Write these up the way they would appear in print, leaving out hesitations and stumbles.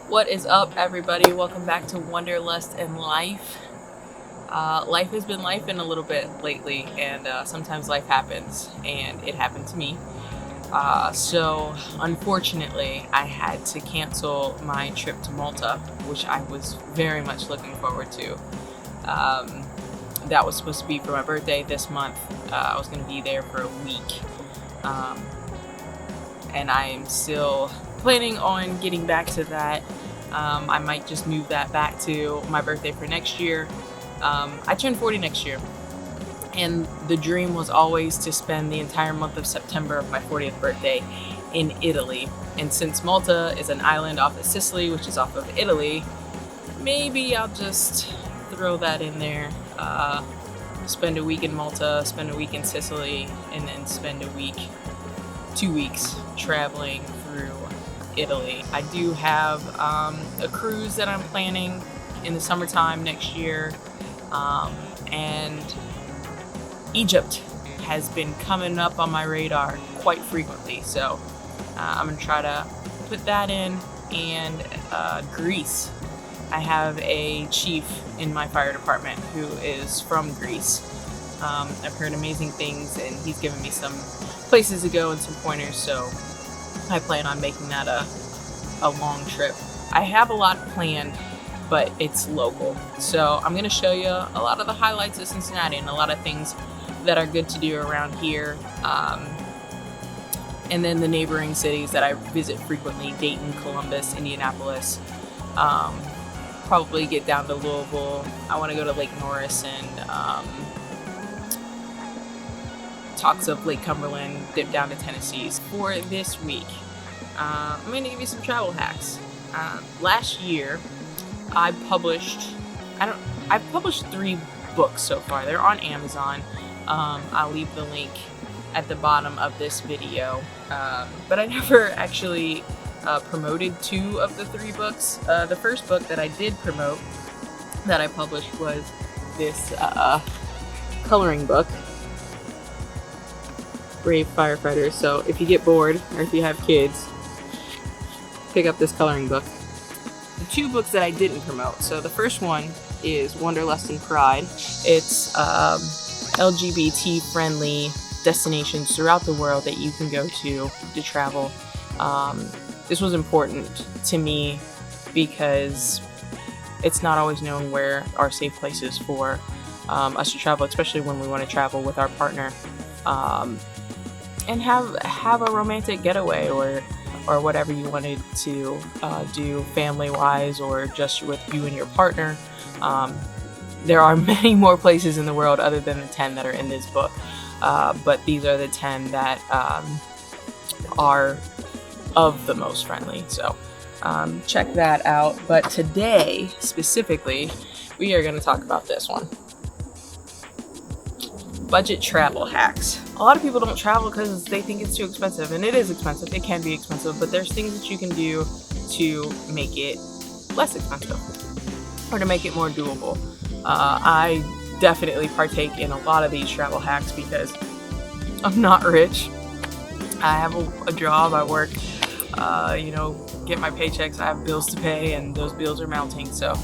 What is up, everybody? Welcome back to Wanderlust and Life. Life has been lifing a little bit lately, and sometimes life happens, and it happened to me. So unfortunately, I had to cancel my trip to Malta, which I was very much looking forward to. That was supposed to be for my birthday this month. I was going to be there for a week, and I am still planning on getting back to that. I might just move that back to my birthday for next year. I turn 40 next year, and the dream was always to spend the entire month of September of my 40th birthday in Italy. And since Malta is an island off of Sicily, which is off of Italy, maybe I'll just throw that in there. Spend a week in Malta, spend a week in Sicily, and then spend 2 weeks traveling through Italy. I do have a cruise that I'm planning in the summertime next year, and Egypt has been coming up on my radar quite frequently, so I'm gonna try to put that in. And Greece. I have a chief in my fire department who is from Greece. I've heard amazing things, and he's given me some places to go and some pointers, so I plan on making that a long trip. I have a lot planned, but it's local. So I'm going to show you a lot of the highlights of Cincinnati and a lot of things that are good to do around here. And then the neighboring cities that I visit frequently: Dayton, Columbus, Indianapolis. Probably get down to Louisville. I want to go to Lake Norris and talks of Lake Cumberland, dip down to Tennessee. For this week, I'm going to give you some travel hacks. Last year, I've published 3 books so far. They're on Amazon. I'll leave the link at the bottom of this video. But I never actually promoted 2 of the 3 books. The first book that I did promote, that I published, was this coloring book, Brave Firefighters. So if you get bored, or if you have kids, pick up this coloring book. The 2 books that I didn't promote. So the first one is Wanderlust and Pride. It's LGBT friendly destinations throughout the world that you can go to travel. This was important to me because it's not always known where are safe places for us to travel, especially when we want to travel with our partner, and have a romantic getaway or whatever you wanted to do family-wise, or just with you and your partner. There are many more places in the world other than the 10 that are in this book, but these are the 10 that are of the most friendly. So check that out. But today, specifically, we are going to talk about this one: budget travel hacks. A lot of people don't travel because they think it's too expensive, and it is expensive. It can be expensive, but there's things that you can do to make it less expensive or to make it more doable. I definitely partake in a lot of these travel hacks because I'm not rich. I have a job. I work, get my paychecks. I have bills to pay, and those bills are mounting. So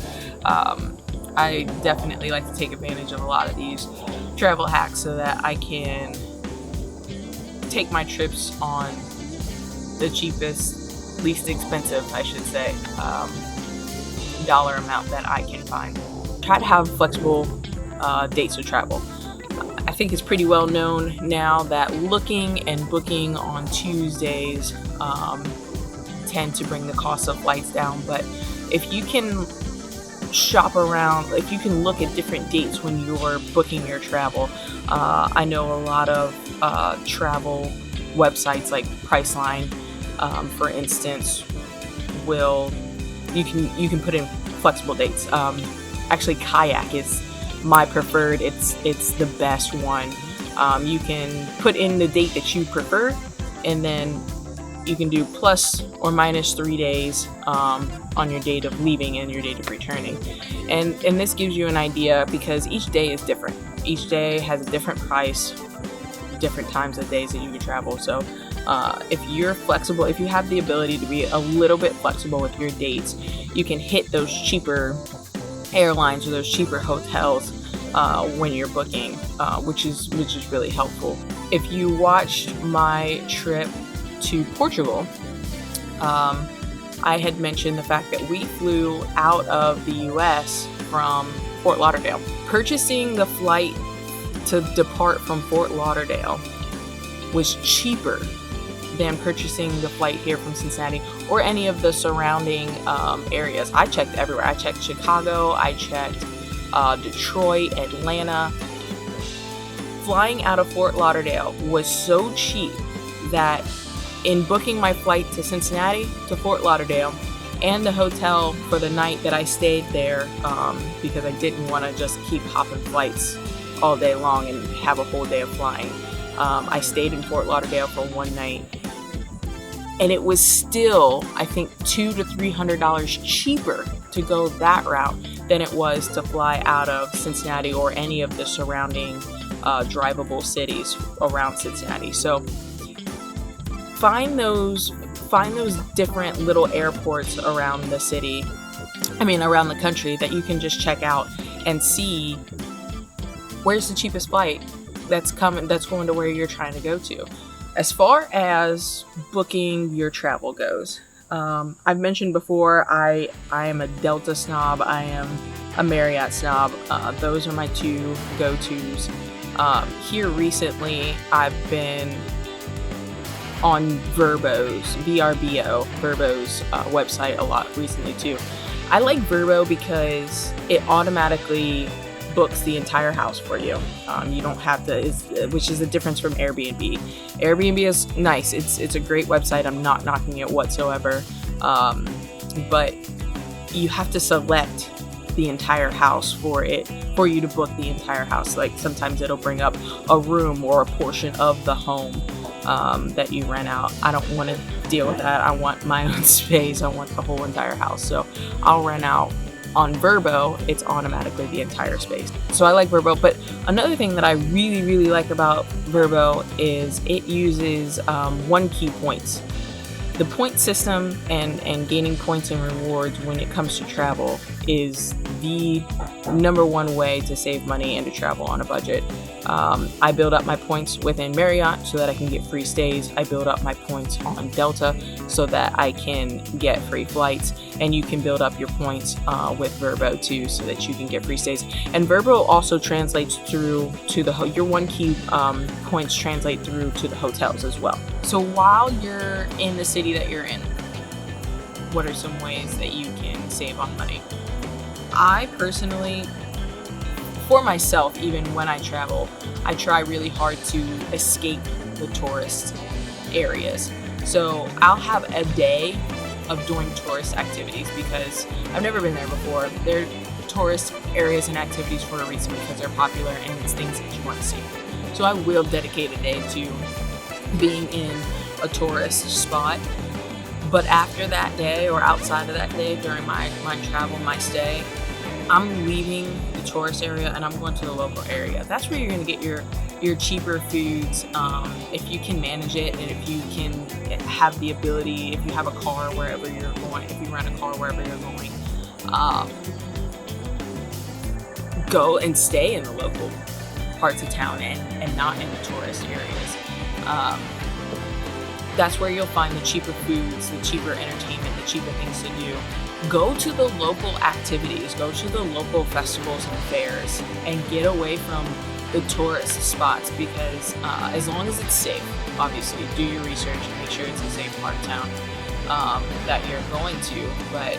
I definitely like to take advantage of a lot of these travel hacks so that I can take my trips on the cheapest, least expensive, I should say, dollar amount that I can find. Try to have flexible dates of travel. I think it's pretty well known now that looking and booking on Tuesdays tend to bring the cost of flights down, but if you can shop around, if you can look at different dates when you're booking your travel. I know a lot of travel websites like Priceline, for instance, you can put in flexible dates. Actually, Kayak is my preferred. It's the best one. You can put in the date that you prefer, and then you can do plus or minus 3 days on your date of leaving and your date of returning. And this gives you an idea because each day is different. Each day has a different price, different times of days that you can travel. So If you're flexible, if you have the ability to be a little bit flexible with your dates, you can hit those cheaper airlines or those cheaper hotels when you're booking, which is really helpful. If you watched my trip to Portugal, I had mentioned the fact that we flew out of the US from Fort Lauderdale. Purchasing the flight to depart from Fort Lauderdale was cheaper than purchasing the flight here from Cincinnati or any of the surrounding areas. I checked everywhere. I checked Chicago, I checked Detroit, Atlanta. Flying out of Fort Lauderdale was so cheap that in booking my flight to Cincinnati to Fort Lauderdale and the hotel for the night that I stayed there, because I didn't want to just keep hopping flights all day long and have a whole day of flying. I stayed in Fort Lauderdale for one night, and it was still, I think, $200 to $300 cheaper to go that route than it was to fly out of Cincinnati or any of the surrounding drivable cities around Cincinnati. So find those different little airports around the city, around the country, that you can just check out and see where's the cheapest flight that's going to where you're trying to go to. As far as booking your travel goes, I've mentioned before, I am a Delta snob. I am a Marriott snob. Those are my two go-tos. Here recently, I've been on Vrbo's website a lot recently too. I like Vrbo because it automatically books the entire house for you. You don't have to, which is the difference from Airbnb. Airbnb is nice. It's a great website. I'm not knocking it whatsoever. But you have to select the entire house for you to book the entire house. Like sometimes it'll bring up a room or a portion of the home that you rent out. I don't want to deal with that. I want my own space. I want the whole entire house. So I'll rent out. On Vrbo, it's automatically the entire space. So I like Vrbo, but another thing that I really, really like about Vrbo is it uses one key points. The point system and gaining points and rewards when it comes to travel is the number one way to save money and to travel on a budget. I build up my points within Marriott so that I can get free stays. I build up my points on Delta so that I can get free flights. And you can build up your points with Vrbo too so that you can get free stays. And Vrbo also translates through to your one key points translate through to the hotels as well. So while you're in the city that you're in, what are some ways that you can save on money? I personally, for myself, even when I travel, I try really hard to escape the tourist areas. So I'll have a day of doing tourist activities because I've never been there before. They're tourist areas and activities for a reason because they're popular and it's things that you want to see. So I will dedicate a day to being in a tourist spot. But after that day or outside of that day during my travel, my stay, I'm leaving the tourist area and I'm going to the local area. That's where you're going to get your cheaper foods, if you can manage it and if you can have the ability, if you have a car wherever you're going, if you rent a car wherever you're going, go and stay in the local parts of town and not in the tourist areas. That's where you'll find the cheaper foods, the cheaper entertainment, the cheaper things to do. Go to the local activities, go to the local festivals and fairs, and get away from the tourist spots because as long as it's safe, obviously, do your research and make sure it's a safe part of town that you're going to. But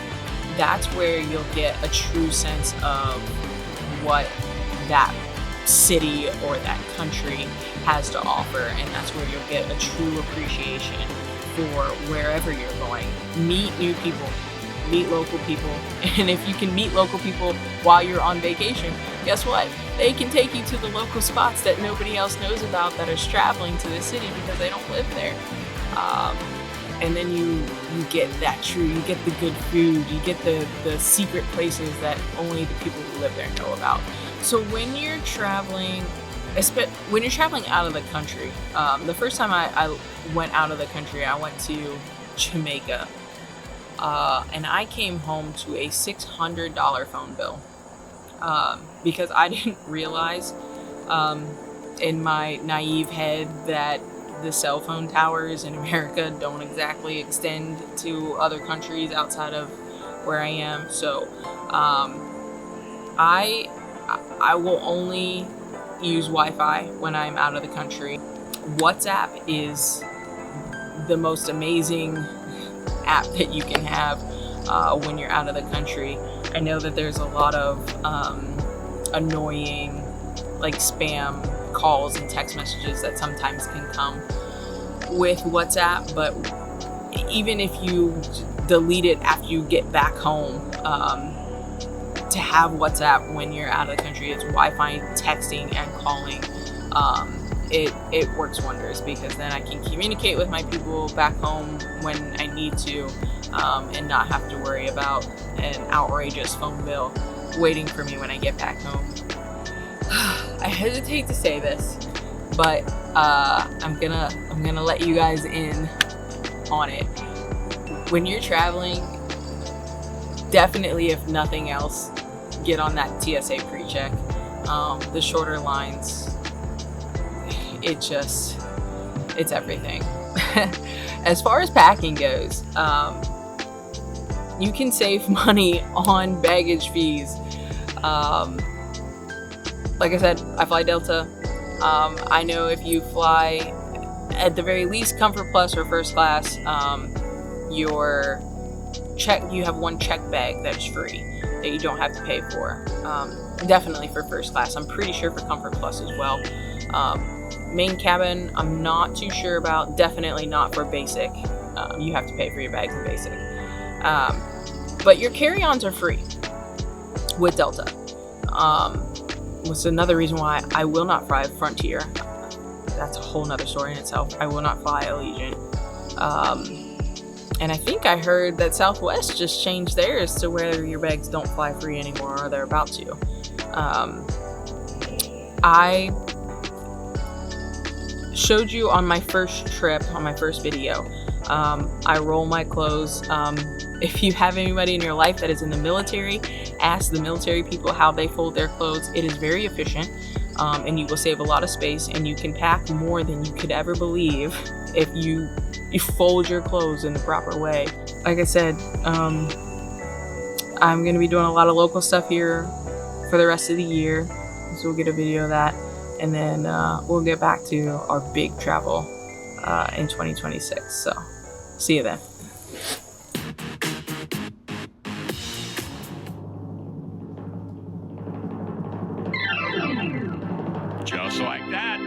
that's where you'll get a true sense of what that city or that country has to offer, and that's where you'll get a true appreciation for wherever you're going. Meet new people, meet local people, and if you can meet local people while you're on vacation, guess what? They can take you to the local spots that nobody else knows about that is traveling to the city because they don't live there. And then you get you get the good food, you get the secret places that only the people who live there know about. So when you're traveling when you're traveling out of the country, the first time I went out of the country, I went to Jamaica, and I came home to a $600 phone bill, because I didn't realize, in my naive head, that the cell phone towers in America don't exactly extend to other countries outside of where I am. So I will only use Wi-Fi when I'm out of the country. WhatsApp is the most amazing app that you can have when you're out of the country. I know that there's a lot of annoying, like, spam calls and text messages that sometimes can come with WhatsApp, but even if you delete it after you get back home, to have WhatsApp when you're out of the country, it's Wi-Fi, texting, and calling. It works wonders, because then I can communicate with my people back home when I need to, and not have to worry about an outrageous phone bill waiting for me when I get back home. I hesitate to say this, but I'm gonna let you guys in on it. When you're traveling, definitely, if nothing else, get on that TSA pre-check. The shorter lines, it's everything. As far as packing goes, you can save money on baggage fees. Like I said, I fly Delta. I know if you fly, at the very least, Comfort Plus or first class, you have one check bag that is free that you don't have to pay for. Definitely for first class. I'm pretty sure for Comfort Plus as well. Main cabin, I'm not too sure about. Definitely not for basic. You have to pay for your bags in basic. But your carry-ons are free with Delta. Was another reason why I will not fly Frontier. That's a whole nother story in itself. I will not fly Allegiant. And I think I heard that Southwest just changed theirs to where your bags don't fly free anymore, or they're about to. I showed you on my first trip, on my first video, I roll my clothes. If you have anybody in your life that is in the military, ask the military people how they fold their clothes. It is very efficient, and you will save a lot of space, and you can pack more than you could ever believe if you fold your clothes in the proper way. Like I said, I'm going to be doing a lot of local stuff here for the rest of the year, so we'll get a video of that, and then we'll get back to our big travel in 2026. So see you then. Just like that,